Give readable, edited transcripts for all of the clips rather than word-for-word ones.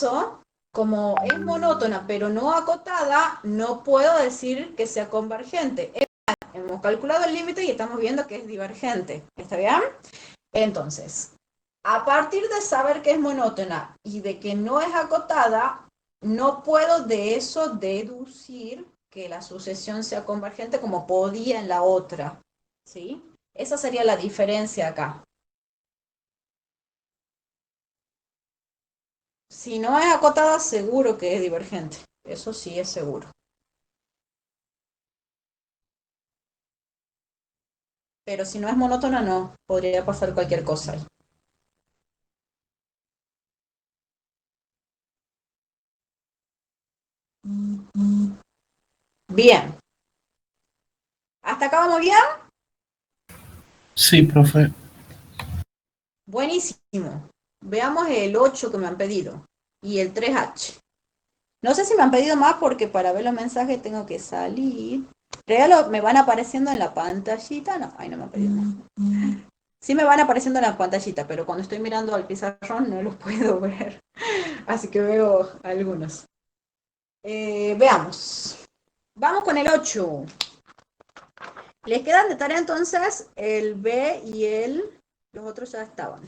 caso, como es monótona pero no acotada, no puedo decir que sea convergente. Hemos calculado el límite y estamos viendo que es divergente. ¿Está bien? Entonces, a partir de saber que es monótona y de que no es acotada, no puedo de eso deducir que la sucesión sea convergente como podía en la otra. ¿Sí? Esa sería la diferencia acá. Si no es acotada, seguro que es divergente. Eso sí es seguro. Pero si no es monótona, no. Podría pasar cualquier cosa ahí. Bien. ¿Hasta acá vamos bien? Sí, profe. Buenísimo. Veamos el 8 que me han pedido. Y el 3H. No sé si me han pedido más porque para ver los mensajes tengo que salir. Regalo, me van apareciendo en la pantallita. No, ahí no me han pedido más. Sí me van apareciendo en la pantallita, pero cuando estoy mirando al pizarrón no los puedo ver. Así que veo algunos. Veamos. Vamos con el 8. Les quedan de tarea entonces el B y el... Los otros ya estaban.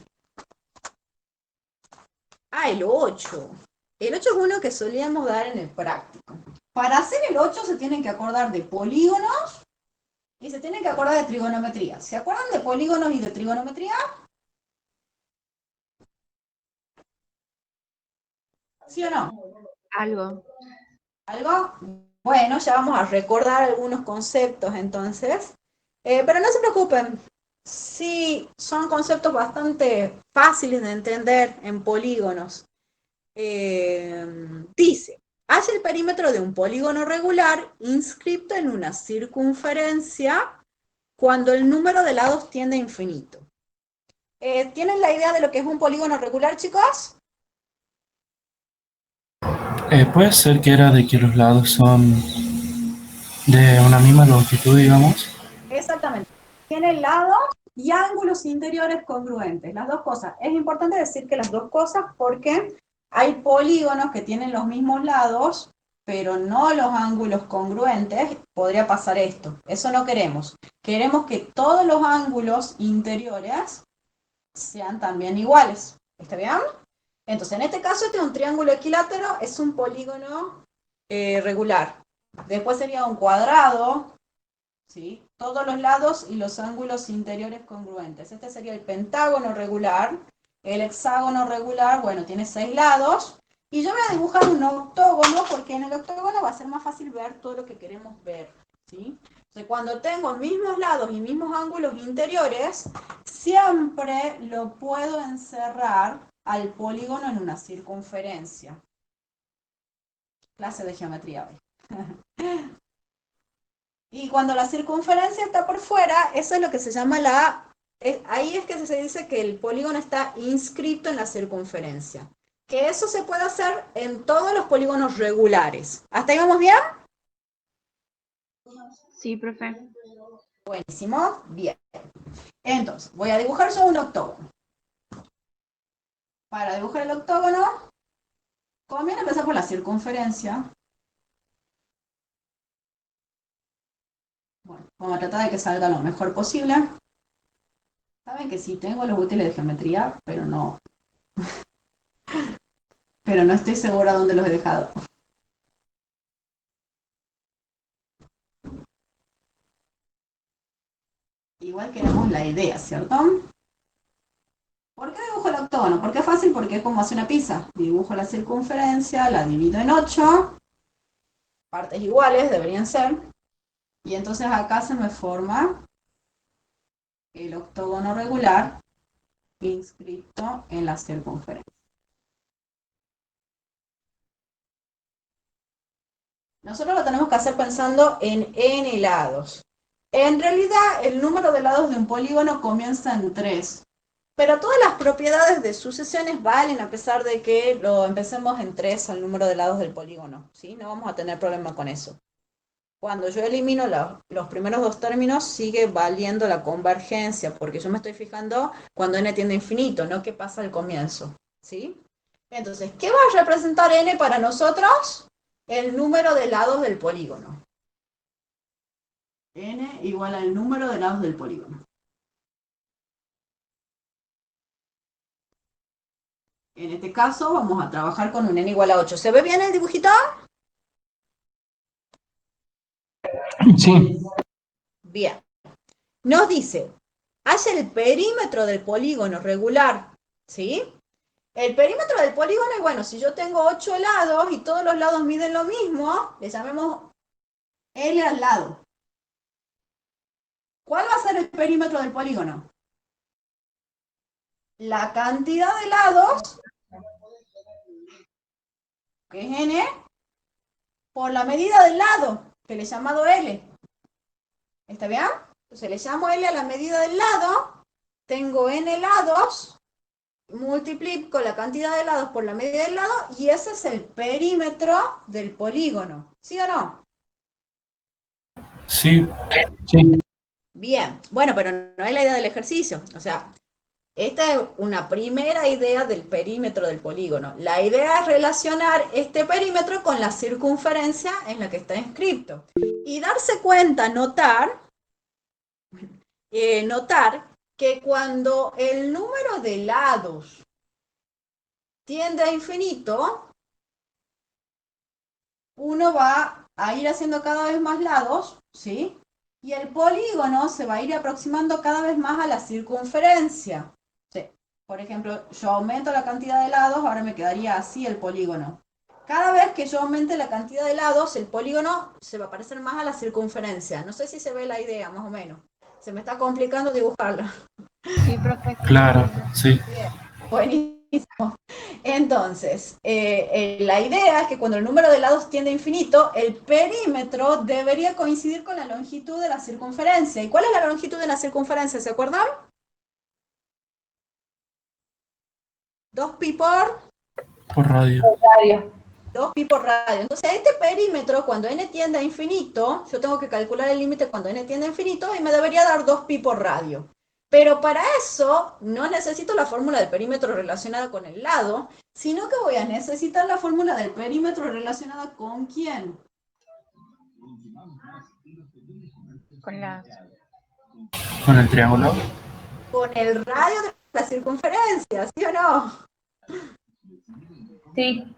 Ah, el 8. El 8 es uno que solíamos dar en el práctico. Para hacer el 8 se tienen que acordar de polígonos y se tienen que acordar de trigonometría. ¿Se acuerdan de polígonos y de trigonometría? ¿Sí o no? Algo. ¿Algo? Bueno, ya vamos a recordar algunos conceptos entonces. Pero no se preocupen. Sí, son conceptos bastante fáciles de entender en polígonos. Dice, haz el perímetro de un polígono regular inscripto en una circunferencia cuando el número de lados tiende a infinito. ¿Tienen la idea de lo que es un polígono regular, chicos? Puede ser que era de que los lados son de una misma longitud, digamos. Exactamente. Tiene lados y ángulos interiores congruentes, las dos cosas. Es importante decir que las dos cosas porque hay polígonos que tienen los mismos lados, pero no los ángulos congruentes. Podría pasar esto. Eso no queremos. Queremos que todos los ángulos interiores sean también iguales. ¿Está bien? Entonces, en este caso, este es un triángulo equilátero, es un polígono regular. Después sería un cuadrado, ¿sí? Todos los lados y los ángulos interiores congruentes. Este sería el pentágono regular. El hexágono regular, bueno, tiene 6 lados. Y yo voy a dibujar un octógono porque en el octógono va a ser más fácil ver todo lo que queremos ver, ¿sí? Entonces, cuando tengo mismos lados y mismos ángulos interiores, siempre lo puedo encerrar al polígono en una circunferencia. Clase de geometría hoy. Y cuando la circunferencia está por fuera, eso es lo que se llama ahí es que se dice que el polígono está inscrito en la circunferencia. Que eso se puede hacer en todos los polígonos regulares. ¿Hasta ahí vamos bien? Sí, profe. Buenísimo. Bien. Entonces, voy a dibujar yo un octógono. Para dibujar el octógono, conviene empezar por la circunferencia. Bueno, vamos a tratar de que salga lo mejor posible. Saben que sí tengo los útiles de geometría, pero no estoy segura dónde los he dejado. Igual queremos la idea, ¿cierto? ¿Por qué dibujo el octógono? Porque es fácil, porque es como hacer una pizza. Dibujo la circunferencia, la divido en 8, partes iguales deberían ser, y entonces acá se me forma el octógono regular inscrito en la circunferencia. Nosotros lo tenemos que hacer pensando en n lados. En realidad, el número de lados de un polígono comienza en 3. Pero todas las propiedades de sucesiones valen a pesar de que lo empecemos en 3 al número de lados del polígono, ¿sí? No vamos a tener problema con eso. Cuando yo elimino los primeros dos términos, sigue valiendo la convergencia, porque yo me estoy fijando cuando n tiende a infinito, no qué pasa al comienzo, ¿sí? Entonces, ¿qué va a representar n para nosotros? El número de lados del polígono. N igual al número de lados del polígono. En este caso vamos a trabajar con un n igual a 8. ¿Se ve bien el dibujito? Sí, Bien. Nos dice, hace el perímetro del polígono regular, ¿sí? El perímetro del polígono es, bueno, si yo tengo 8 lados y todos los lados miden lo mismo, le llamemos L al lado. ¿Cuál va a ser el perímetro del polígono? La cantidad de lados, que es n, por la medida del lado, que le he llamado L. ¿Está bien? Entonces le llamo L a la medida del lado, tengo n lados, multiplico la cantidad de lados por la medida del lado, y ese es el perímetro del polígono. ¿Sí o no? sí, sí. Bien, bueno, pero no es la idea del ejercicio. O sea, esta es una primera idea del perímetro del polígono. La idea es relacionar este perímetro con la circunferencia en la que está inscrito. Y darse cuenta, notar que cuando el número de lados tiende a infinito, uno va a ir haciendo cada vez más lados, ¿sí? Y el polígono se va a ir aproximando cada vez más a la circunferencia. Sí. Por ejemplo, yo aumento la cantidad de lados, ahora me quedaría así el polígono. Cada vez que yo aumente la cantidad de lados, el polígono se va a parecer más a la circunferencia. No sé si se ve la idea, más o menos. Se me está complicando dibujarla. Sí, profe. Claro, sí. Bien, buenísimo. Entonces, la idea es que cuando el número de lados tiende a infinito, el perímetro debería coincidir con la longitud de la circunferencia. ¿Y cuál es la longitud de la circunferencia? ¿Se acuerdan? 2pi Por radio. 2pi por radio. Entonces, este perímetro, cuando n tiende a infinito, yo tengo que calcular el límite cuando n tiende a infinito y me debería dar 2pi por radio. Pero para eso no necesito la fórmula del perímetro relacionada con el lado, sino que voy a necesitar la fórmula del perímetro relacionada con quién. Con la... Con el triángulo. Con el radio de la circunferencia, ¿sí o no? Sí.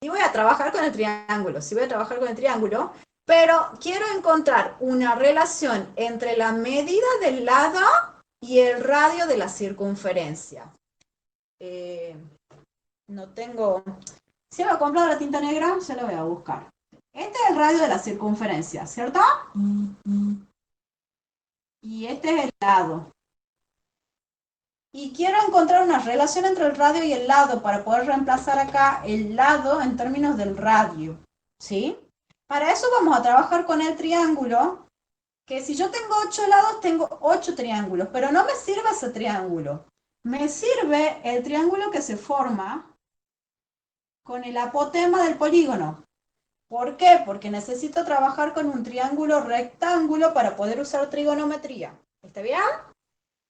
Y voy a trabajar con el triángulo, sí voy a trabajar con el triángulo, pero quiero encontrar una relación entre la medida del lado y el radio de la circunferencia. No tengo... Si me he comprado la tinta negra, se la voy a buscar. Este es el radio de la circunferencia, ¿cierto? Y este es el lado. Y quiero encontrar una relación entre el radio y el lado para poder reemplazar acá el lado en términos del radio, ¿sí? Para eso vamos a trabajar con el triángulo, que si yo tengo 8 lados, tengo 8 triángulos, pero no me sirve ese triángulo. Me sirve el triángulo que se forma con el apotema del polígono. ¿Por qué? Porque necesito trabajar con un triángulo rectángulo para poder usar trigonometría. ¿Está bien?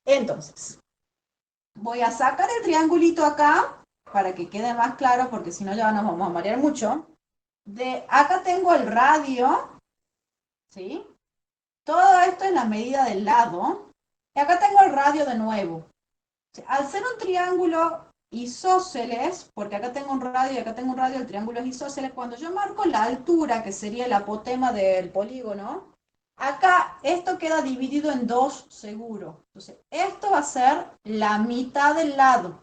Entonces, voy a sacar el triangulito acá para que quede más claro, porque si no ya nos vamos a marear mucho. De acá tengo el radio, ¿sí? Todo esto es la medida del lado. Y acá tengo el radio de nuevo. Al ser un triángulo isósceles, porque acá tengo un radio y acá tengo un radio, el triángulo es isósceles, cuando yo marco la altura, que sería el apotema del polígono, acá esto queda dividido en dos seguro. Entonces, esto va a ser la mitad del lado.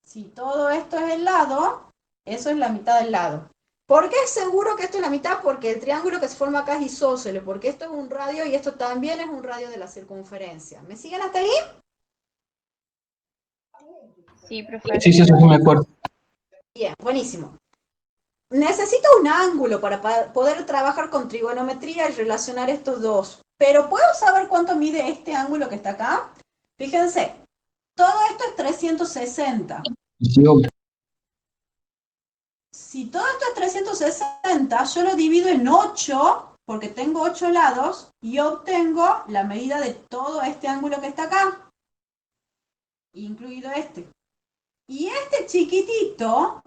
Si todo esto es el lado, eso es la mitad del lado. ¿Por qué es seguro que esto es la mitad? Porque el triángulo que se forma acá es isósceles, porque esto es un radio y esto también es un radio de la circunferencia. ¿Me siguen hasta ahí? Sí, profe. Sí, sí, eso sí me acuerdo. Bien, buenísimo. Necesito un ángulo para poder trabajar con trigonometría y relacionar estos dos. Pero ¿puedo saber cuánto mide este ángulo que está acá? Fíjense, todo esto es 360. Sí, obvio. Si todo esto es 360, yo lo divido en 8, porque tengo 8 lados, y obtengo la medida de todo este ángulo que está acá, incluido este. Y este chiquitito,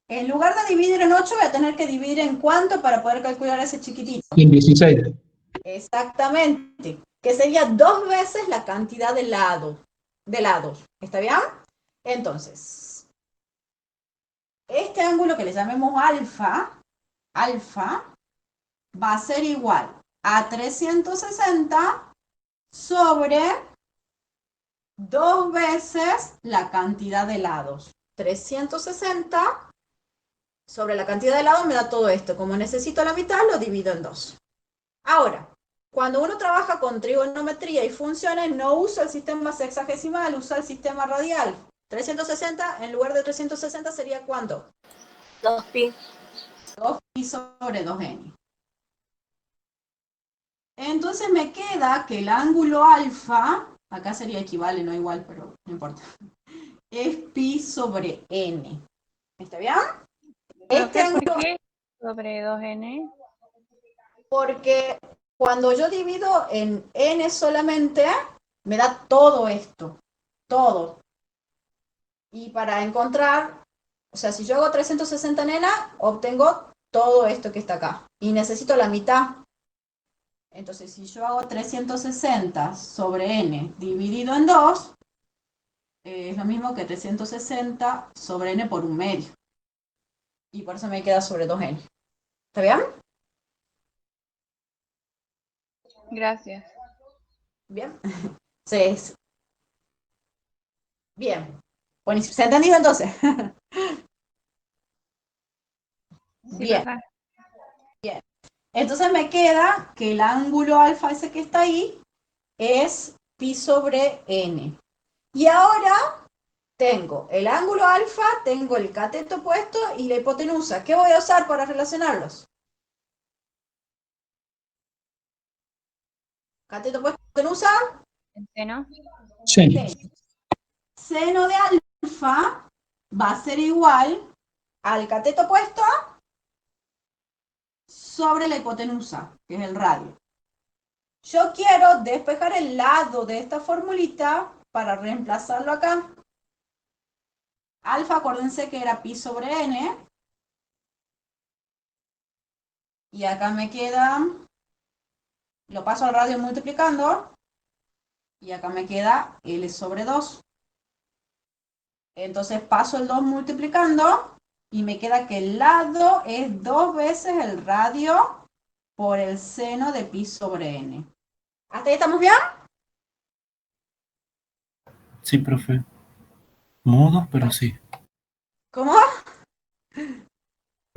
en lugar de dividir en 8, voy a tener que dividir en cuánto para poder calcular ese chiquitito. En 16. Exactamente. Que sería 2 veces la cantidad de lados. ¿Está bien? Entonces, este ángulo que le llamemos alfa, va a ser igual a 360 sobre 2 veces la cantidad de lados. 360 sobre la cantidad de lados me da todo esto. Como necesito la mitad, lo divido en 2. Ahora, cuando uno trabaja con trigonometría y funciones, no usa el sistema sexagesimal, usa el sistema radial. 360 en lugar de 360 sería ¿cuánto? 2pi. 2pi sobre 2n. Entonces me queda que el ángulo alfa, acá sería equivale, no igual, pero no importa, es pi sobre n. ¿Está bien? Este Profe, ¿por ángulo, qué sobre 2n? porque cuando yo divido en n solamente, me da todo esto, todo. Y para encontrar, o sea, si yo hago 360 en n, obtengo todo esto que está acá. Y necesito la mitad. Entonces, si yo hago 360 sobre n dividido en 2, es lo mismo que 360 sobre n por un medio. Y por eso me queda sobre 2n. ¿Está bien? Gracias. Bien. Sí. Bien. Buenísimo. ¿Se ha entendido entonces? Sí, Bien. profe. Entonces me queda que el ángulo alfa ese que está ahí es pi sobre n. Y ahora tengo el ángulo alfa, tengo el cateto opuesto y la hipotenusa. ¿Qué voy a usar para relacionarlos? Cateto opuesto, hipotenusa. ¿El seno? Sí. Seno. Seno de alfa va a ser igual al cateto opuesto sobre la hipotenusa, que es el radio. Yo quiero despejar el lado de esta formulita para reemplazarlo acá. Alfa, acuérdense que era pi sobre n. Y acá me queda, lo paso al radio multiplicando, y acá me queda L sobre 2. Entonces paso el 2 multiplicando, y me queda que el lado es 2 veces el radio por el seno de pi sobre n. ¿Hasta ahí estamos bien? Sí, profe. Mudos, pero sí. ¿Cómo?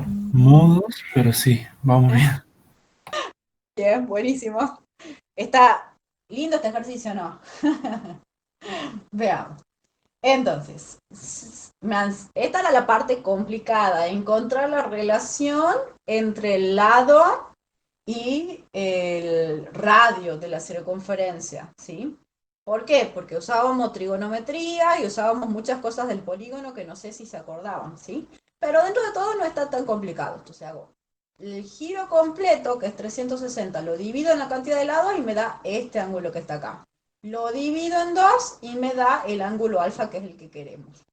Mudos, pero sí. Vamos bien. Bien, buenísimo. Está lindo este ejercicio, ¿no? Veamos. Entonces, esta era la parte complicada, encontrar la relación entre el lado y el radio de la circunferencia, ¿sí? ¿Por qué? Porque usábamos trigonometría y usábamos muchas cosas del polígono que no sé si se acordaban, ¿sí? Pero dentro de todo no está tan complicado. Entonces hago el giro completo, que es 360, lo divido en la cantidad de lados y me da este ángulo que está acá. Lo divido en 2 y me da el ángulo alfa, que es el que queremos.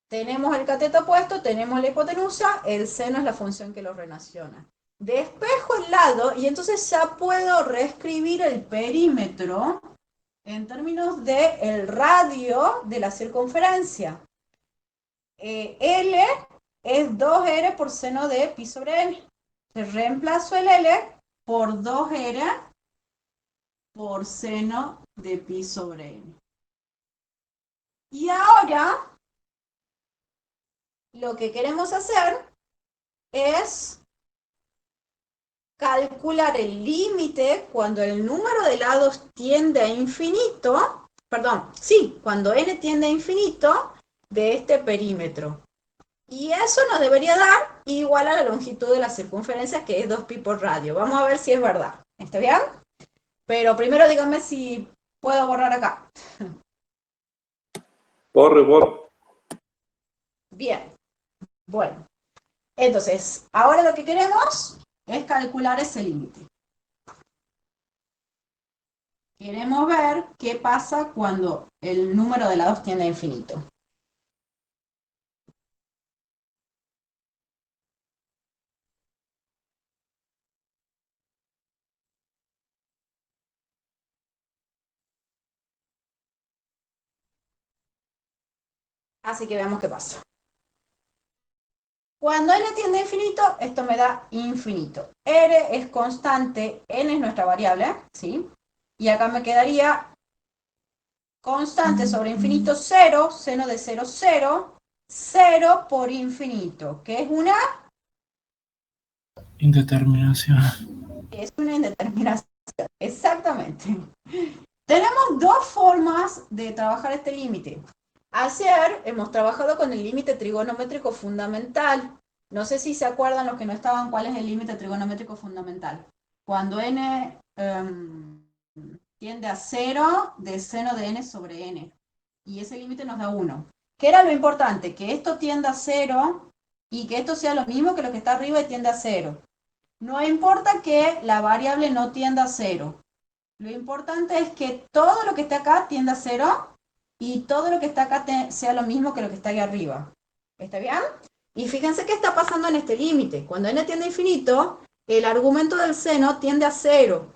Tenemos el cateto opuesto, tenemos la hipotenusa, el seno es la función que lo relaciona. Despejo el lado y entonces ya puedo reescribir el perímetro en términos de el radio de la circunferencia. L es 2R por seno de pi sobre n. Reemplazo el L por 2R por seno de pi sobre n. Y ahora lo que queremos hacer es calcular el límite cuando el número de lados tiende a infinito, cuando n tiende a infinito de este perímetro. Y eso nos debería dar igual a la longitud de la circunferencia, que es 2pi por radio. Vamos a ver si es verdad. ¿Está bien? Pero primero díganme si puedo borrar acá. Borre. Bien. Bueno. Entonces, ahora lo que queremos es calcular ese límite. Queremos ver qué pasa cuando el número de lados tiende a infinito. Así que veamos qué pasa. Cuando n tiende a infinito, esto me da infinito. R es constante, n es nuestra variable, ¿sí? Y acá me quedaría constante sobre infinito 0, seno de 0, 0, 0 por infinito, que es una Indeterminación. indeterminación. Exactamente. Tenemos dos formas de trabajar este límite. Ayer hemos trabajado con el límite trigonométrico fundamental. No sé si se acuerdan los que no estaban cuál es el límite trigonométrico fundamental. Cuando n tiende a 0 de seno de n sobre n. Y ese límite nos da 1. ¿Qué era lo importante? Que esto tienda a 0 y que esto sea lo mismo que lo que está arriba y tiende a 0. No importa que la variable no tienda a 0. Lo importante es que todo lo que está acá tienda a 0 y todo lo que está acá sea lo mismo que lo que está ahí arriba. ¿Está bien? Y fíjense qué está pasando en este límite. Cuando n tiende a infinito, el argumento del seno tiende a 0.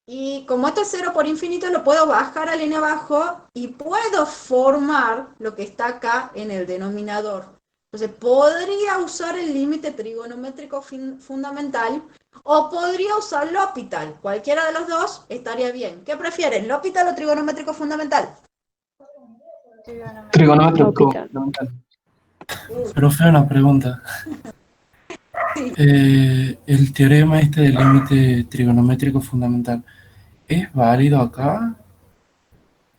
Y como esto es 0 por infinito, lo puedo bajar al n abajo y puedo formar lo que está acá en el denominador. Entonces, podría usar el límite trigonométrico fundamental o podría usar L'Hopital. Cualquiera de los dos estaría bien. ¿Qué prefieren, L'Hopital o trigonométrico fundamental? Trigonométrico Hospital. fundamental. Profe, una pregunta. Sí. El teorema este del límite trigonométrico fundamental, ¿es válido acá?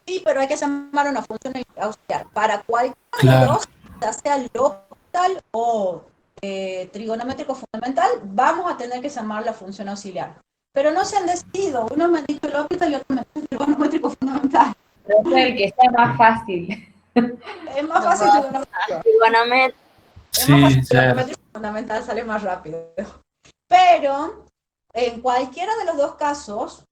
Sí, pero hay que llamar una función auxiliar. Para cualquiera de los Claro, dos, ya sea L'Hopital o trigonométrico fundamental, vamos a tener que llamar la función auxiliar. Pero no se han decidido. Uno me ha dicho L'Hopital y otro me ha dicho trigonométrico fundamental. Profe, el que sea más fácil. Es más fácil trigonométrico. Trigonometría. Es más fácil sí, ya. trigonométrico fundamental, sale más rápido. Pero en cualquiera de los dos casos,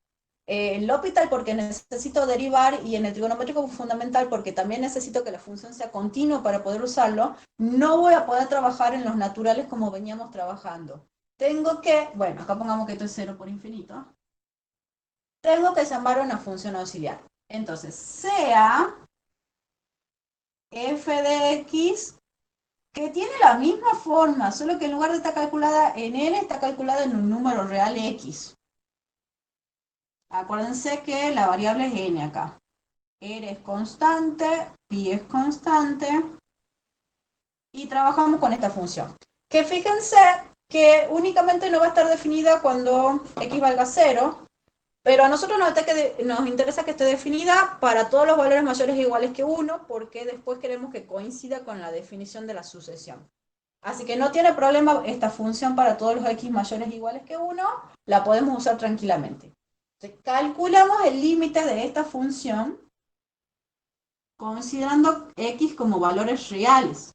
en L'Hopital porque necesito derivar y en el trigonométrico fundamental porque también necesito que la función sea continua para poder usarlo, no voy a poder trabajar en los naturales como veníamos trabajando. Tengo que, bueno, acá pongamos que esto es 0 por infinito. Tengo que llamar una función auxiliar. Entonces, sea f de x que tiene la misma forma, solo que en lugar de estar calculada en n, está calculada en un número real x. Acuérdense que la variable es n acá. R es constante, pi es constante, y trabajamos con esta función. Que fíjense que únicamente no va a estar definida cuando x valga 0, pero a nosotros nos interesa que esté definida para todos los valores mayores o iguales que 1, porque después queremos que coincida con la definición de la sucesión. Así que no tiene problema esta función para todos los x mayores o iguales que 1, la podemos usar tranquilamente. Entonces, calculamos el límite de esta función considerando x como valores reales.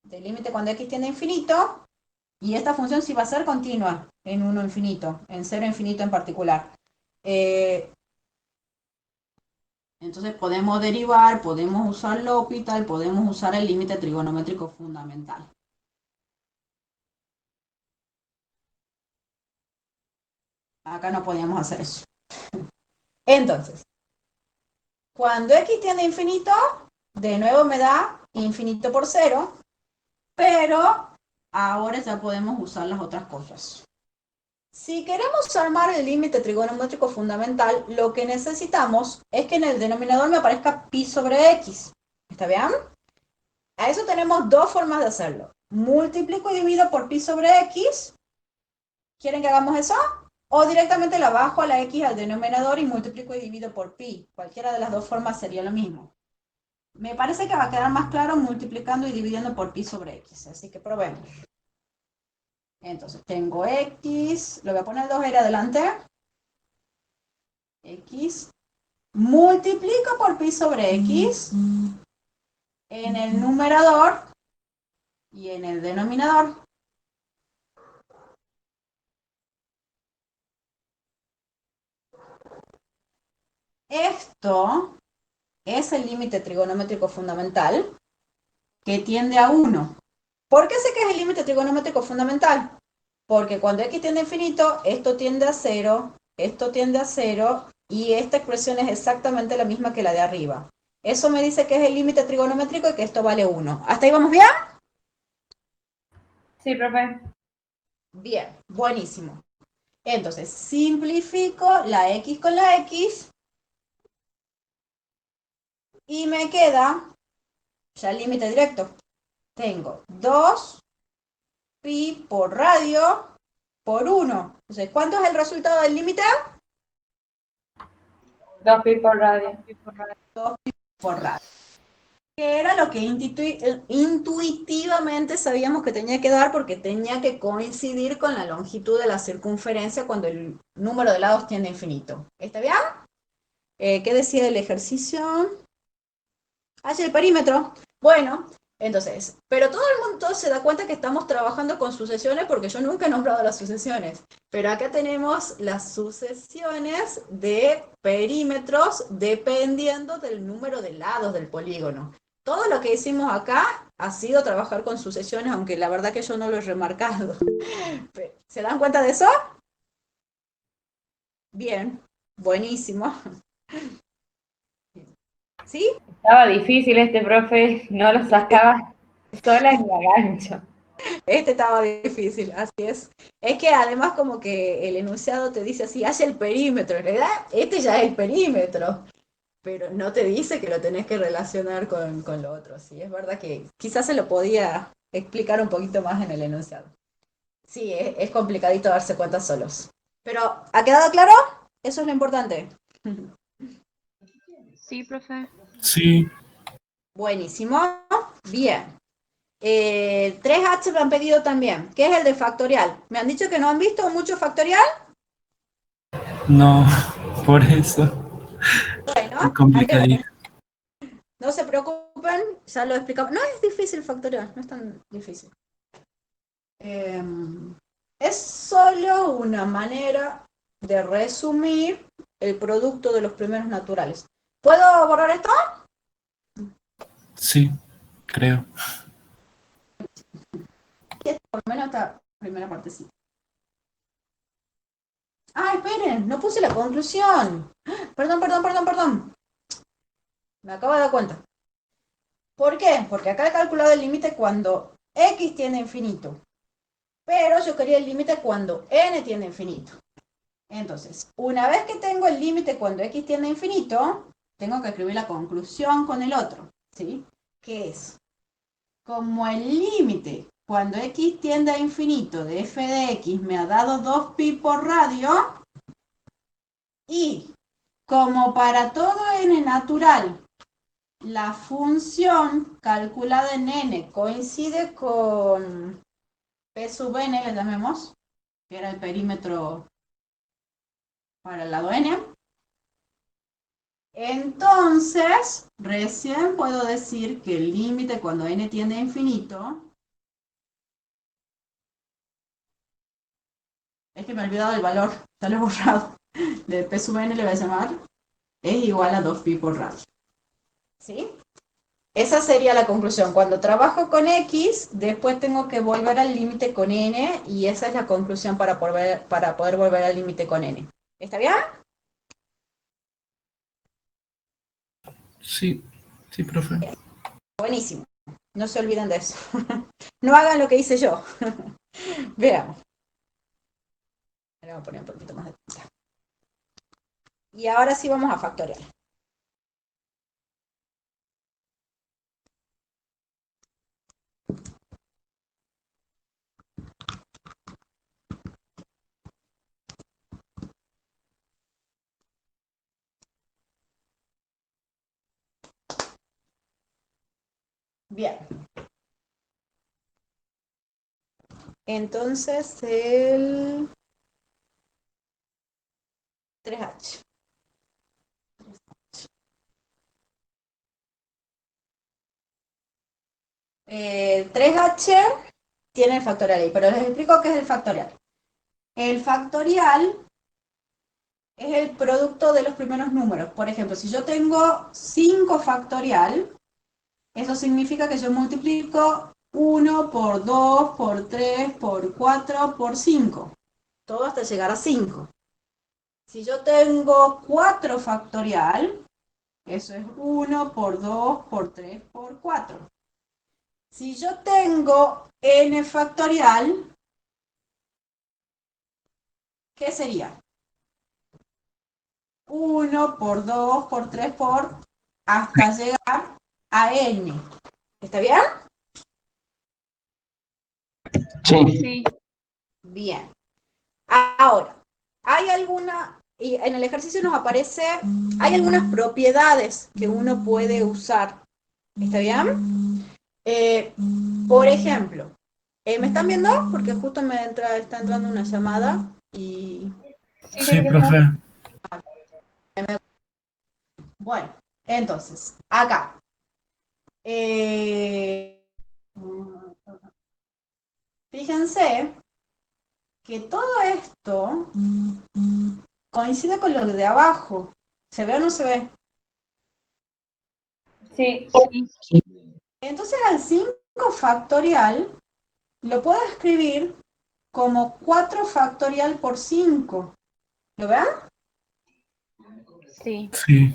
Del límite cuando x tiende a infinito, y esta función sí va a ser continua en 1 infinito, en 0 infinito en particular. Entonces podemos derivar, podemos usar L'Hopital, podemos usar el límite trigonométrico fundamental. Acá no podíamos hacer eso. Entonces, cuando x tiende a infinito, de nuevo me da infinito por 0, pero ahora ya podemos usar las otras cosas. Si queremos armar el límite trigonométrico fundamental, lo que necesitamos es que en el denominador me aparezca pi sobre x. ¿Está bien? A eso tenemos dos formas de hacerlo. Multiplico y divido por pi sobre x. ¿Quieren que hagamos eso? O directamente la bajo a la x al denominador y multiplico y divido por pi. Cualquiera de las dos formas sería lo mismo. Me parece que va a quedar más claro multiplicando y dividiendo por pi sobre x. Así que probemos. Entonces tengo x, lo voy a poner 2 adelante. X. Multiplico por pi sobre x en el numerador y en el denominador. Esto es el límite trigonométrico fundamental que tiende a 1. ¿Por qué sé que es el límite trigonométrico fundamental? Porque cuando x tiende a infinito, esto tiende a 0, esto tiende a 0, y esta expresión es exactamente la misma que la de arriba. Eso me dice que es el límite trigonométrico y que esto vale 1. ¿Hasta ahí vamos bien? Sí, profe. Bien, buenísimo. Entonces, simplifico la x con la x y me queda ya el límite directo. Tengo 2 pi por radio por 1. Entonces, ¿cuánto es el resultado del límite? 2 pi por radio. 2 pi por radio. Que era lo que intuitivamente sabíamos que tenía que dar porque tenía que coincidir con la longitud de la circunferencia cuando el número de lados tiende a infinito. ¿Está bien? ¿Qué decía el ejercicio? El perímetro. Bueno, entonces, pero todo el mundo se da cuenta que estamos trabajando con sucesiones porque yo nunca he nombrado las sucesiones. Pero acá tenemos las sucesiones de perímetros dependiendo del número de lados del polígono. Todo lo que hicimos acá ha sido trabajar con sucesiones, aunque la verdad que yo no lo he remarcado. ¿Se dan cuenta de eso? Bien, buenísimo. ¿Sí? Estaba difícil este profe, no lo sacaba sola en la gancho. Este estaba difícil, así es. Es que además como que el enunciado te dice así, hace el perímetro. En realidad, este ya es el perímetro, pero no te dice que lo tenés que relacionar con lo otro. Sí, es verdad que quizás se lo podía explicar un poquito más en el enunciado. Sí, es complicadito darse cuenta solos. Pero, ¿ha quedado claro? Eso es lo importante. Sí, profe. Sí, Buenísimo. Bien. 3H me han pedido también. ¿Qué es el de factorial? Me han dicho que no han visto mucho factorial. no, por eso Bueno, es complicadito. no se preocupen, ya lo explicamos. No es difícil factorial, no es tan difícil. Es solo una manera de resumir el producto de los primeros naturales. ¿Puedo borrar esto? Sí, creo. Por lo menos esta primera partecita. Ah, esperen, no puse la conclusión. Perdón. Me acabo de dar cuenta. ¿Por qué? Porque acá he calculado el límite cuando x tiende a infinito. Pero yo quería el límite cuando n tiende a infinito. Entonces, una vez que tengo el límite cuando x tiende a infinito, tengo que escribir la conclusión con el otro, ¿sí? Que es, como el límite cuando x tiende a infinito de f de x me ha dado 2 pi por radio, y como para todo n natural la función calculada en n coincide con p sub n, le llamemos, que era el perímetro para el lado n, entonces recién puedo decir que el límite cuando n tiende a infinito, es que me he olvidado del valor, ya lo he borrado, de p sub n le voy a llamar, es igual a 2 pi por radio. ¿Sí? Esa sería la conclusión. Cuando trabajo con x, después tengo que volver al límite con n, y esa es la conclusión para poder volver al límite con n. ¿Está bien? Sí, sí, profe. Buenísimo. No se olviden de eso. No hagan lo que hice yo. Veamos. Le voy a poner un poquito más de tinta. Y ahora sí vamos a factorial. Bien. Entonces el 3H. 3H tiene el factorial ahí, pero les explico qué es el factorial. El factorial es el producto de los primeros números. Por ejemplo, si yo tengo 5 factorial, eso significa que yo multiplico 1 por 2, por 3, por 4, por 5. Todo hasta llegar a 5. Si yo tengo 4 factorial, Eso es 1 por 2 por 3 por 4. Si yo tengo n factorial, ¿qué sería? 1 por 2 por 3 por hasta llegar a n. ¿Está bien? Sí. Sí. Bien. Ahora, hay alguna, y en el ejercicio nos aparece, hay algunas propiedades que uno puede usar. ¿Está bien? Por ejemplo, ¿me están viendo? Porque justo está entrando una llamada y... Sí, profe. Bueno, entonces, acá. Fíjense que todo esto coincide con lo de abajo. ¿Se ve o no se ve? Sí. Sí. Entonces al 5 factorial lo puedo escribir como 4 factorial por 5. ¿Lo ven? Sí. Sí.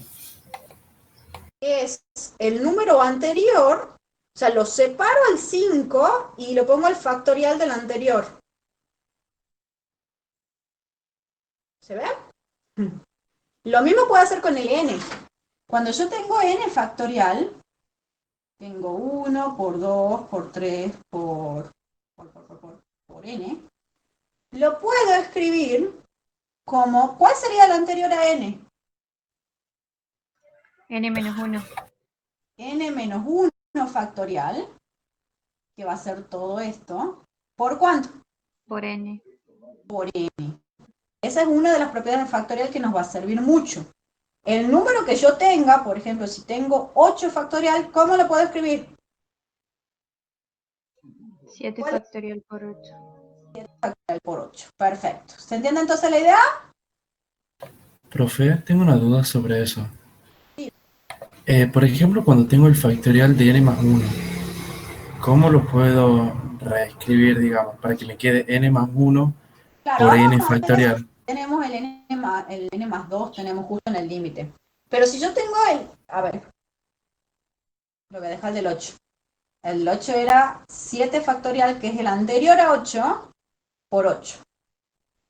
Es el número anterior, o sea, lo separo al 5 y lo pongo al factorial del anterior. ¿Se ve? Lo mismo puedo hacer con el n. Cuando yo tengo n factorial, tengo 1 por 2 por 3 por n. Lo puedo escribir como, ¿cuál sería el anterior a n? N menos 1 N menos 1 factorial, que va a ser todo esto. ¿Por cuánto? por N. Por n. Esa es una de las propiedades del factorial que nos va a servir mucho. El número que yo tenga, por ejemplo, si tengo 8 factorial, ¿cómo lo puedo escribir? 7 ¿Cuál es factorial por 8. factorial por 8? Perfecto. ¿Se entiende entonces la idea? Profe, tengo una duda sobre eso. Por ejemplo, cuando tengo el factorial de n más 1, ¿cómo lo puedo reescribir, digamos, para que me quede n más 1 Claro, por ahora n vamos a ver eso. factorial? Tenemos el n más 2, tenemos justo en el límite. Pero si yo tengo a ver, lo voy a dejar del 8. El 8 era 7 factorial, que es el anterior a 8, por 8.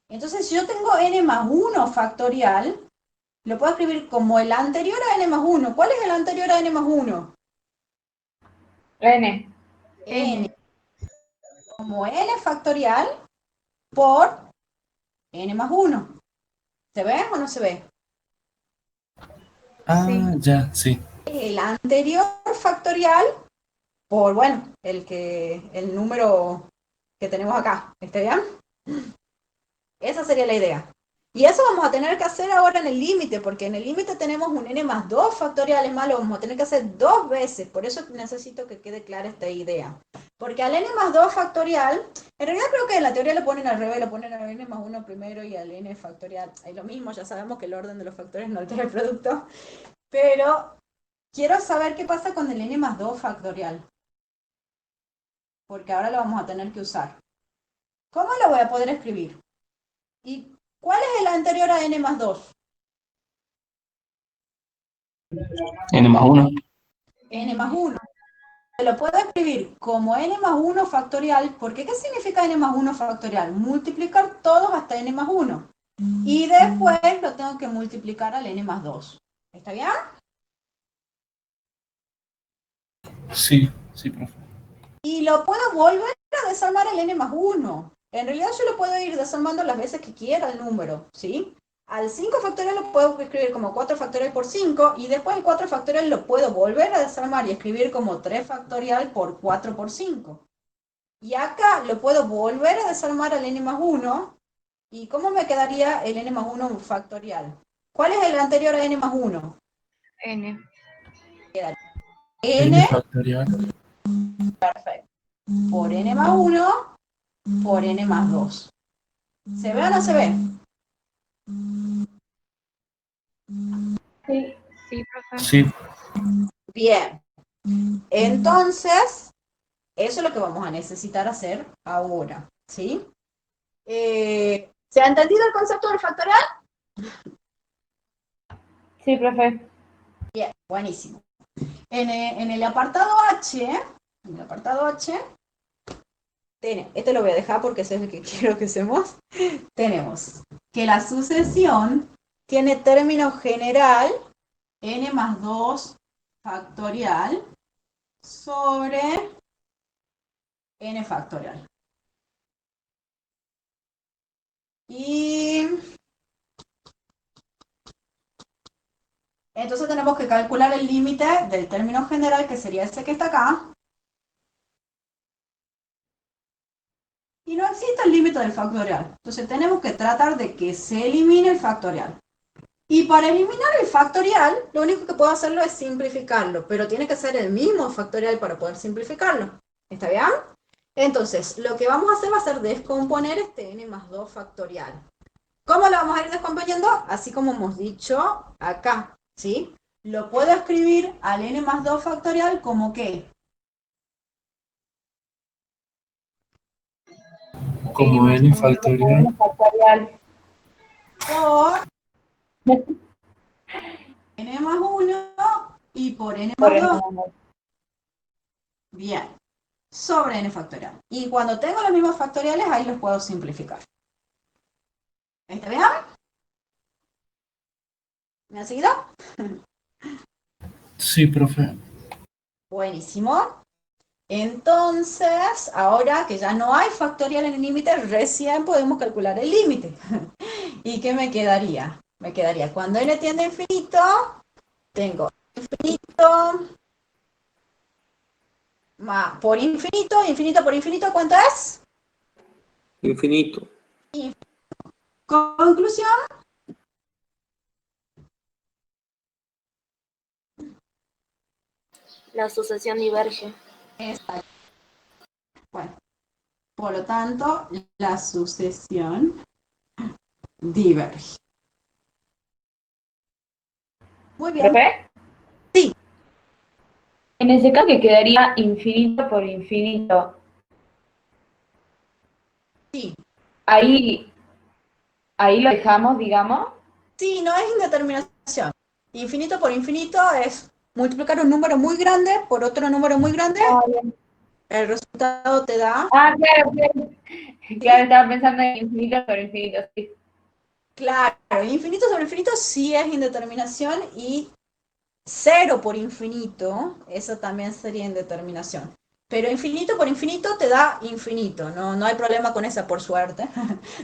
Entonces, si yo tengo n más 1 factorial, lo puedo escribir como el anterior a n más 1. ¿Cuál es el anterior a n más 1? N. N. Como n factorial por n más 1. ¿Se ve o no se ve? Ah, Sí. ya, sí. El anterior factorial por, bueno, el número que tenemos acá. ¿Está bien? Esa sería la idea. Y eso vamos a tener que hacer ahora en el límite, porque en el límite tenemos un n más 2 factorial, es más, lo vamos a tener que hacer 2 veces. Por eso necesito que quede clara esta idea. Porque al n más 2 factorial, en realidad creo que en la teoría lo ponen al revés, lo ponen al n más 1 primero y al n factorial. Es lo mismo, ya sabemos que el orden de los factores no altera el producto. Pero quiero saber qué pasa con el n más 2 factorial. Porque ahora lo vamos a tener que usar. ¿Cómo lo voy a poder escribir? ¿Y cuál es el anterior a n más 2? N más 1. N más 1. Lo puedo escribir como n más 1 factorial, porque ¿qué significa n más 1 factorial? Multiplicar todos hasta n más 1. Y después lo tengo que multiplicar al n más 2. ¿Está bien? Sí, sí, profe. Y lo puedo volver a desarmar al n más 1. En realidad yo lo puedo ir desarmando las veces que quiera el número, ¿sí? Al 5 factorial lo puedo escribir como 4 factorial por 5 y después el 4 factorial lo puedo volver a desarmar y escribir como 3 factorial por 4 por 5. Y acá lo puedo volver a desarmar al n más 1. ¿Y cómo me quedaría el n más 1 factorial? ¿Cuál es el anterior a n más 1? N. N N, factorial. perfecto, por n más 1 por n más 2. ¿Se ve o no se ve? Sí. Sí, profe. Sí, Bien. Entonces, eso es lo que vamos a necesitar hacer ahora, ¿sí? ¿Se ha entendido el concepto del factorial? Sí, profe. Bien, buenísimo. En el apartado H, esto lo voy a dejar porque ese es el que quiero que usemos, tenemos que la sucesión tiene término general n más 2 factorial sobre n factorial. Y entonces tenemos que calcular el límite del término general, que sería ese que está acá. Y no existe el límite del factorial. Entonces tenemos que tratar de que se elimine el factorial. Y para eliminar el factorial, lo único que puedo hacerlo es simplificarlo, pero tiene que ser el mismo factorial para poder simplificarlo. ¿Está bien? Entonces, lo que vamos a hacer va a ser descomponer este n más 2 factorial. ¿Cómo lo vamos a ir descomponiendo? Así como hemos dicho acá, ¿sí? Lo puedo escribir al n más 2 factorial como ¿qué? Como n factorial Por n más 1 y por n Por más 2. ejemplo, Bien. Sobre n factorial. Y cuando tengo los mismos factoriales, ahí los puedo simplificar. ¿Está bien? ¿Me han seguido? Sí, profe. Buenísimo. Entonces, ahora que ya no hay factorial en el límite, recién podemos calcular el límite. ¿Y qué me quedaría? Me quedaría cuando n tiende a infinito, tengo infinito más por infinito, infinito por infinito, ¿cuánto es? Infinito. Conclusión. La sucesión diverge. Exacto. Bueno, por lo tanto, la sucesión diverge. Muy bien. ¿profe? Sí. En ese caso que quedaría infinito por infinito. Sí. Ahí lo dejamos, digamos. Sí, no es indeterminación. Infinito por infinito es multiplicar un número muy grande por otro número muy grande. El resultado te da... Claro, claro. Claro, estaba pensando en infinito por infinito, sí. Claro, infinito sobre infinito sí es indeterminación y cero por infinito, eso también sería indeterminación. Pero infinito por infinito te da infinito, no hay problema con esa, por suerte.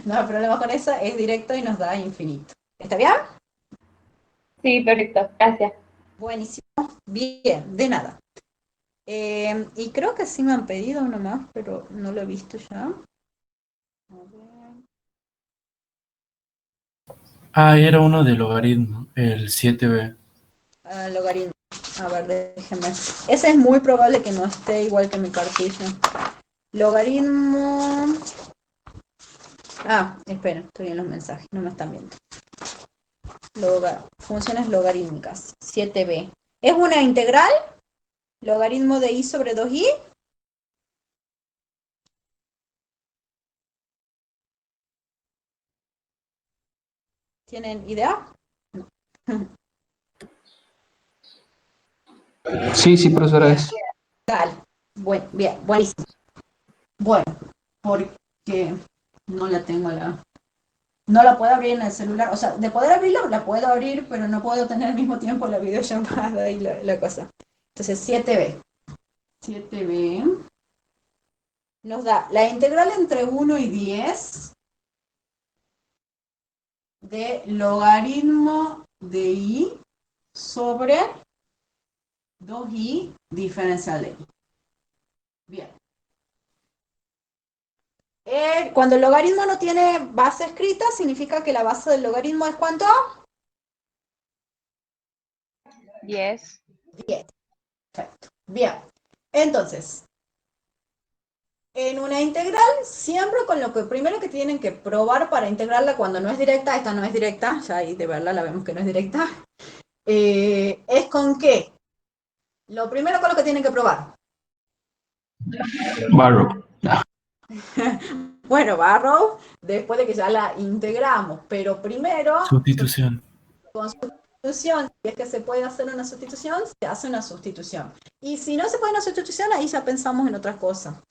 No hay problema con esa, es directo y nos da infinito. ¿Está bien? Sí, perfecto, gracias. Buenísimo. Bien, de nada. Y creo que sí me han pedido uno más, pero no lo he visto ya. A ver. Ah, era uno de logaritmo, el 7b. Logaritmo. A ver, déjenme. Ese es muy probable que no esté igual que mi cartilla. Logaritmo. Espera, estoy en los mensajes, no me están viendo. Funciones logarítmicas. 7b. ¿Es una integral? Logaritmo de i sobre 2i. ¿Tienen idea? No. Sí, profesora, es. Dale. Bueno, bien, buenísimo. Bueno, porque no la tengo no la puedo abrir en el celular. O sea, de poder abrirla, la puedo abrir, pero no puedo tener al mismo tiempo la videollamada y la cosa. Entonces, 7b. 7b nos da la integral entre 1 y 10 de logaritmo de i sobre 2i diferencial de i. Bien. Cuando el logaritmo no tiene base escrita, significa que la base del logaritmo es ¿cuánto? 10. 10. Perfecto. Bien. Entonces, en una integral, siempre con lo que primero que tienen que probar para integrarla cuando no es directa, esta no es directa, ya ahí de verla la vemos que no es directa, es con qué. Lo primero con lo que tienen que probar. Barrow. Bueno, Barrow, después de que ya la integramos, pero primero Sustitución. sustitución, si es que se puede hacer una sustitución, se hace una sustitución. Y si no se puede una sustitución, ahí ya pensamos en otra cosa.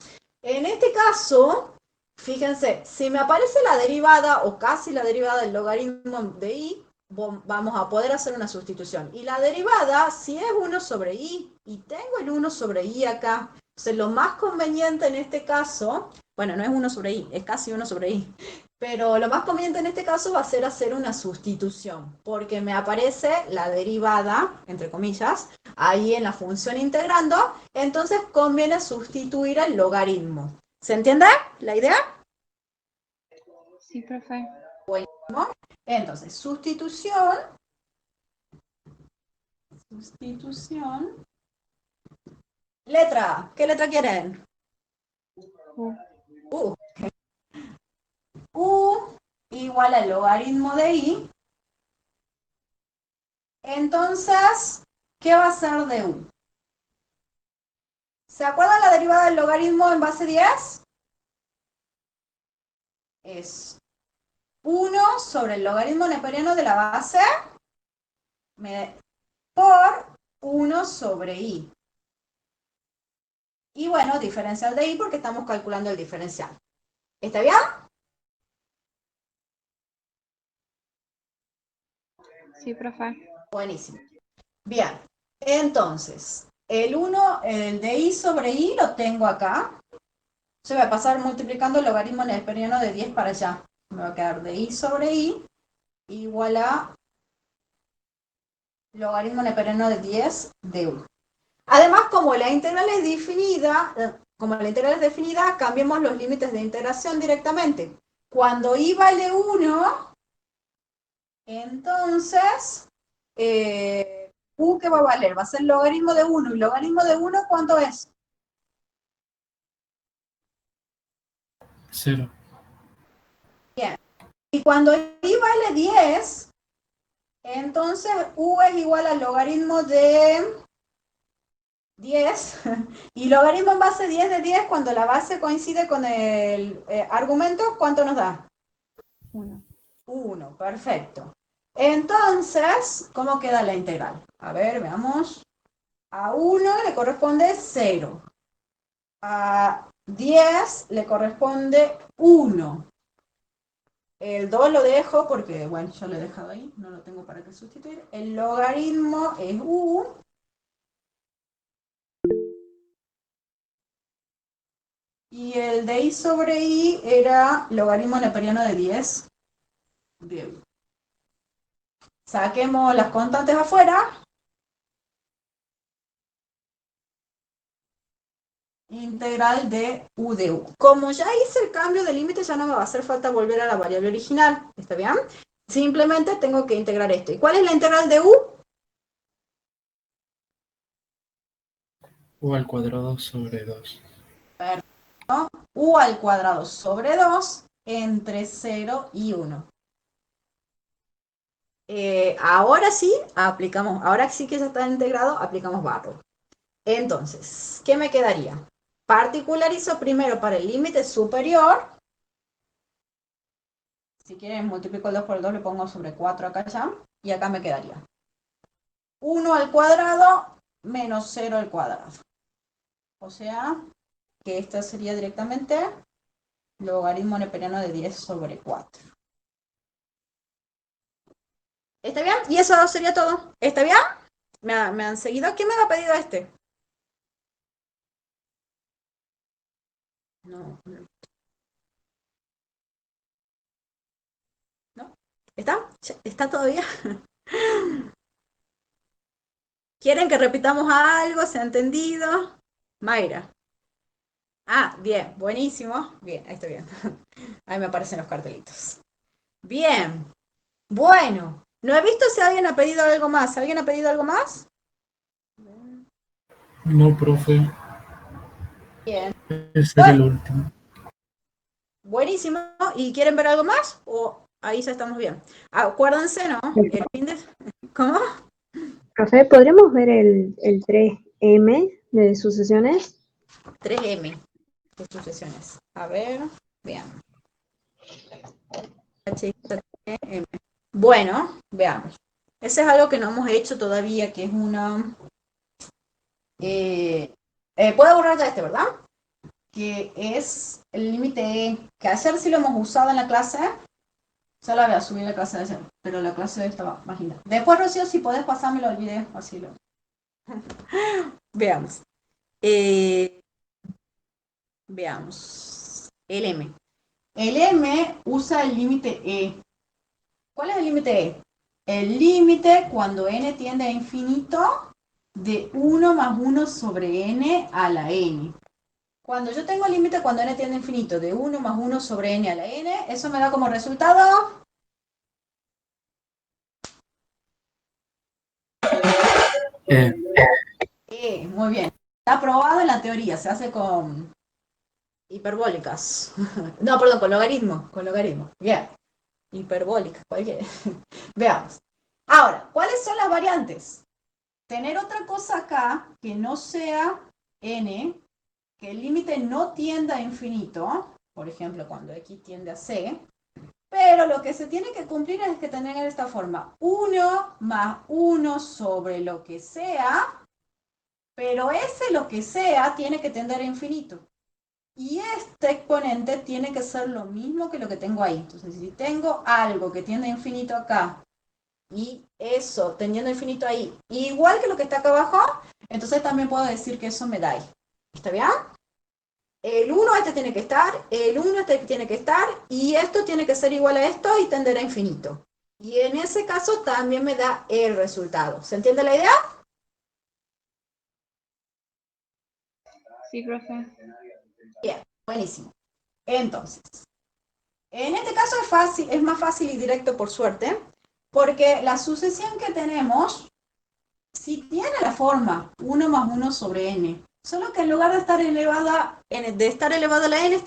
En este caso, fíjense, si me aparece la derivada o casi la derivada del logaritmo de i, vamos a poder hacer una sustitución. Y la derivada, si es 1 sobre i, y tengo el 1 sobre i acá, entonces lo más conveniente en este caso, bueno, no es 1 sobre i, es casi 1 sobre i, pero lo más conveniente en este caso va a ser hacer una sustitución, porque me aparece la derivada, entre comillas, ahí en la función integrando, entonces conviene sustituir el logaritmo. ¿Se entiende la idea? Sí, profe. Entonces, sustitución, letra A. ¿Qué letra quieren? U. U. U igual al logaritmo de i. Entonces, ¿qué va a ser de u? ¿Se acuerdan la derivada del logaritmo en base 10? Es 1 sobre el logaritmo neperiano de la base por 1 sobre i. Y bueno, diferencial de i porque estamos calculando el diferencial. ¿Está bien? Sí, profe. Buenísimo. Bien, entonces, el de i sobre i lo tengo acá. Se va a pasar multiplicando el logaritmo neperiano de 10 para allá. Me va a quedar de i sobre i igual a logaritmo neperiano de 10 de u. Además, como la integral es definida, cambiemos los límites de integración directamente. Cuando i vale 1, entonces, u ¿qué va a valer? Va a ser logaritmo de 1. ¿Y logaritmo de 1 cuánto es? 0. Bien. Y cuando i vale 10, entonces u es igual al logaritmo de 10. Y logaritmo en base 10 de 10, cuando la base coincide con el argumento, ¿cuánto nos da? 1. 1, perfecto. Entonces, ¿cómo queda la integral? A ver, veamos. A 1 le corresponde 0. A 10 le corresponde 1. El 2 lo dejo porque, bueno, ya lo he dejado ahí, no lo tengo para qué sustituir. El logaritmo es u. Y el de i sobre i era logaritmo neperiano de 10 de u. Saquemos las constantes afuera. Integral de u de u. Como ya hice el cambio de límite, ya no me va a hacer falta volver a la variable original. ¿Está bien? Simplemente tengo que integrar esto. ¿Y cuál es la integral de u? U al cuadrado sobre 2. ¿No? U al cuadrado sobre 2 entre 0 y 1. Ahora sí, ahora sí que ya está integrado, aplicamos barro. Entonces, ¿qué me quedaría? Particularizo primero para el límite superior. Si quieren, multiplico el 2 por el 2, le pongo sobre 4 acá ya. Y acá me quedaría 1 al cuadrado menos 0 al cuadrado. O sea, que esto sería directamente logaritmo neperiano de 10 sobre 4. ¿Está bien? Y eso sería todo. ¿Está bien? ¿Me han seguido? ¿Quién me ha pedido este? No. ¿No? ¿Está? ¿Está todavía? ¿Quieren que repitamos algo? ¿Se ha entendido? Mayra. Ah, bien, buenísimo. Bien, ahí está bien. Ahí me aparecen los cartelitos. Bien. Bueno, no he visto si alguien ha pedido algo más. ¿Alguien ha pedido algo más? No, profe. Bien. Ese era el Bueno, último. buenísimo. ¿Y quieren ver algo más? ¿O ahí ya estamos bien? Acuérdense, ¿no? El fin de... ¿Cómo? Profe, ¿podremos ver el 3M de sucesiones? 3M de sucesiones. A ver, veamos. HM. Bueno, veamos. Ese es algo que no hemos hecho todavía, que es una... puedo borrar ya este, ¿verdad? Que es el límite E, que ayer sí lo hemos usado en la clase. Ya la voy a subir la clase de ayer, pero la clase de estaba más linda. Después, Rocío, si podés pasármelo al video, así lo... Veamos. Eh, veamos. El M. El M usa el límite E. ¿Cuál es el límite E? El límite cuando n tiende a infinito de 1 más 1 sobre n a la n. Cuando yo tengo el límite cuando n tiende a infinito de 1 más 1 sobre n a la n, eso me da como resultado... muy bien. Está probado en la teoría, se hace con hiperbólicas. No, perdón, con logaritmos. Con logaritmos. Bien. Hiperbólicas, cualquiera. Veamos. Ahora, ¿cuáles son las variantes? Tener otra cosa acá que no sea n, que el límite no tienda a infinito, por ejemplo, cuando x tiende a c, pero lo que se tiene que cumplir es que tener esta forma, 1 más 1 sobre lo que sea, pero ese lo que sea tiene que tender a infinito. Y este exponente tiene que ser lo mismo que lo que tengo ahí. Entonces, si tengo algo que tiende a infinito acá, y eso tendiendo a infinito ahí, igual que lo que está acá abajo, entonces también puedo decir que eso me da ahí. ¿Está bien? El 1 este tiene que estar, el 1 este tiene que estar, y esto tiene que ser igual a esto y tender a infinito. Y en ese caso también me da el resultado. ¿Se entiende la idea? Sí, profe. Bien, buenísimo. Entonces, en este caso es fácil, es más fácil y directo por suerte, porque la sucesión que tenemos, si tiene la forma 1 más 1 sobre n, solo que en lugar de estar elevada, a la n, está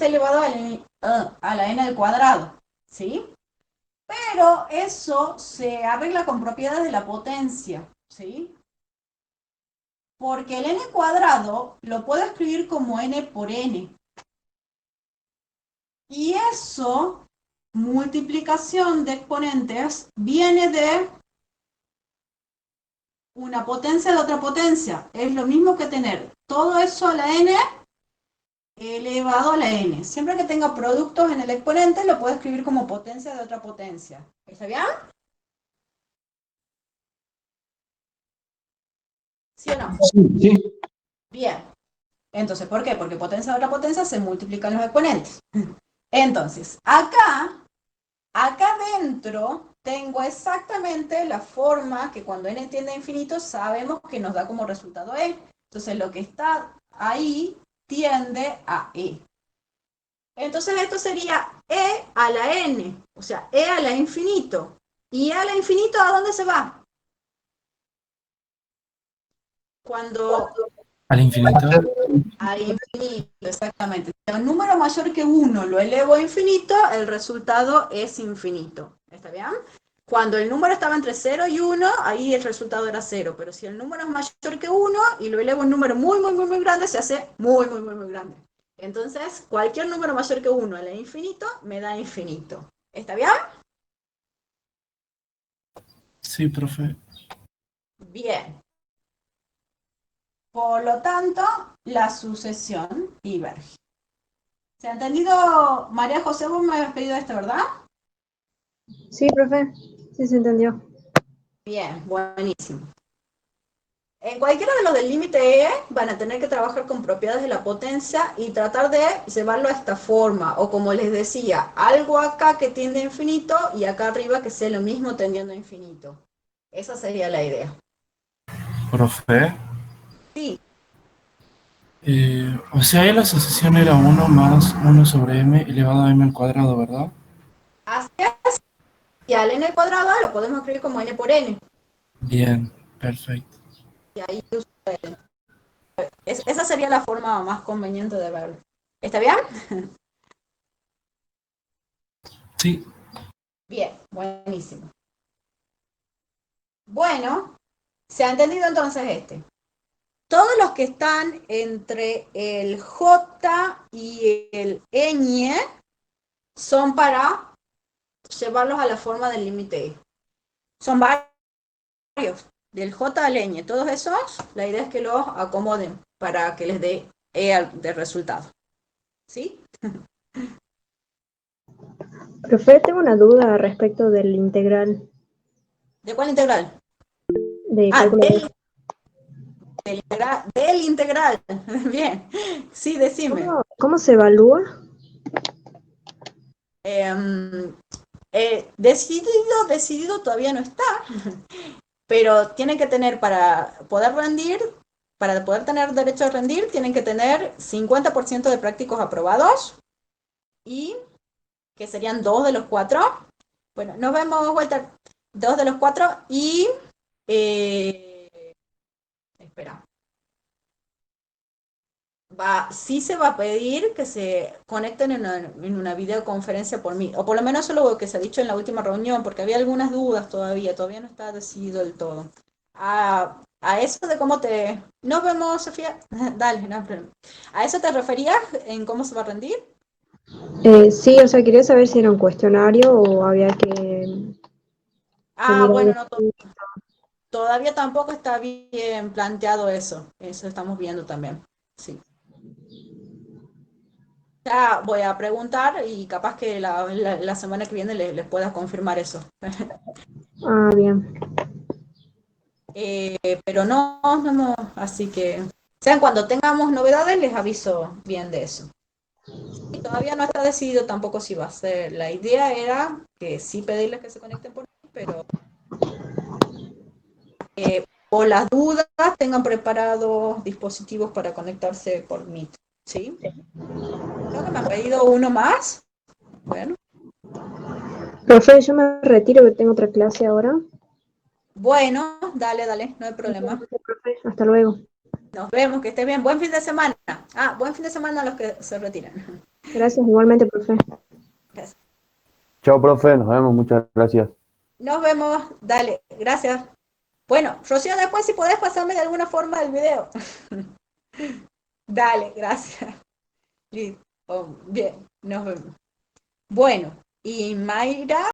elevado a la n al cuadrado, ¿sí? Pero eso se arregla con propiedades de la potencia, ¿sí? Porque el n cuadrado lo puedo escribir como n por n. Y eso, multiplicación de exponentes, viene de una potencia de otra potencia. Es lo mismo que tener todo eso a la n elevado a la n. Siempre que tenga productos en el exponente, lo puedo escribir como potencia de otra potencia. ¿Está bien? ¿Sí o no? Sí. Bien. Entonces, ¿por qué? Porque potencia de otra potencia se multiplican los exponentes. Entonces, acá dentro tengo exactamente la forma que cuando n tiende a infinito sabemos que nos da como resultado e. Entonces, lo que está ahí tiende a e. Entonces, esto sería e a la n, o sea, e a la infinito. ¿Y e a la infinito a dónde se va? Cuando Al infinito. a infinito, exactamente. Si un número mayor que 1 lo elevo a infinito, el resultado es infinito. ¿Está bien? Cuando el número estaba entre 0 y 1, ahí el resultado era 0. Pero si el número es mayor que 1 y lo elevo a un número muy, muy, muy, muy grande, se hace muy, muy, muy, muy grande. Entonces, cualquier número mayor que 1 al infinito me da infinito. ¿Está bien? Sí, profe. Bien. Por lo tanto, la sucesión diverge. ¿Se ha entendido, María José? Vos me habías pedido esto, ¿verdad? Sí, profe. Sí, se entendió. Bien, buenísimo. En cualquiera de los del límite E van a tener que trabajar con propiedades de la potencia y tratar de llevarlo a esta forma, o como les decía, algo acá que tiende a infinito y acá arriba que sea lo mismo tendiendo a infinito. Esa sería la idea. Profe. Sí, O sea, ahí la asociación era 1 más 1 sobre m elevado a m al cuadrado, ¿verdad? así es. Y al n al cuadrado lo podemos escribir como n por n. Bien, perfecto. Y ahí esa sería la forma más conveniente de verlo. ¿Está bien? Sí, Bien, buenísimo. Bueno, ¿se ha entendido entonces este? Todos los que están entre el J y el ñ son para llevarlos a la forma del límite E. Son varios del J al ñ, todos esos, la idea es que los acomoden para que les dé E de resultado. ¿Sí? Profe, tengo una duda respecto del integral ¿De cuál integral? de Ah, cálculo de... del integral. Bien. Sí, decime. ¿Cómo se evalúa? Decidido todavía no está, pero tienen que tener para poder rendir, para poder tener derecho a rendir, tienen que tener 50% de prácticos aprobados y que serían 2 de los 4. Bueno, nos vemos, Walter. 2 de los 4 y... espera. Sí se va a pedir que se conecten en una videoconferencia por mí, o por lo menos eso es lo que se ha dicho en la última reunión, porque había algunas dudas todavía no está decidido del todo. A eso de cómo te... Nos vemos, Sofía. Dale, no hay problema. ¿A eso te referías en cómo se va a rendir? Sí, o sea, quería saber si era un cuestionario o había que Bueno, mirar. no, todavía tampoco está bien planteado eso. Eso estamos viendo también. Sí. Ya voy a preguntar y capaz que la semana que viene les pueda confirmar eso. Ah, bien. Pero no, así que, sean cuando tengamos novedades les aviso bien de eso. Y todavía no está decidido tampoco si va a ser. La idea era que sí pedirles que se conecten por mí, pero por las dudas tengan preparados dispositivos para conectarse por Meet. ¿Sí? Creo que me han pedido uno más. Bueno. Profe, yo me retiro que tengo otra clase ahora. Bueno, dale, no hay problema. Profe, hasta luego. Nos vemos, que estés bien. Buen fin de semana. Buen fin de semana a los que se retiran. Gracias, igualmente, profe. Gracias. Chao, profe, nos vemos, muchas gracias. Nos vemos, dale, gracias. Bueno, Rocío, después si podés pasarme de alguna forma el video. Dale, gracias. Listo. Bien, nos vemos. Bueno, y Mayra.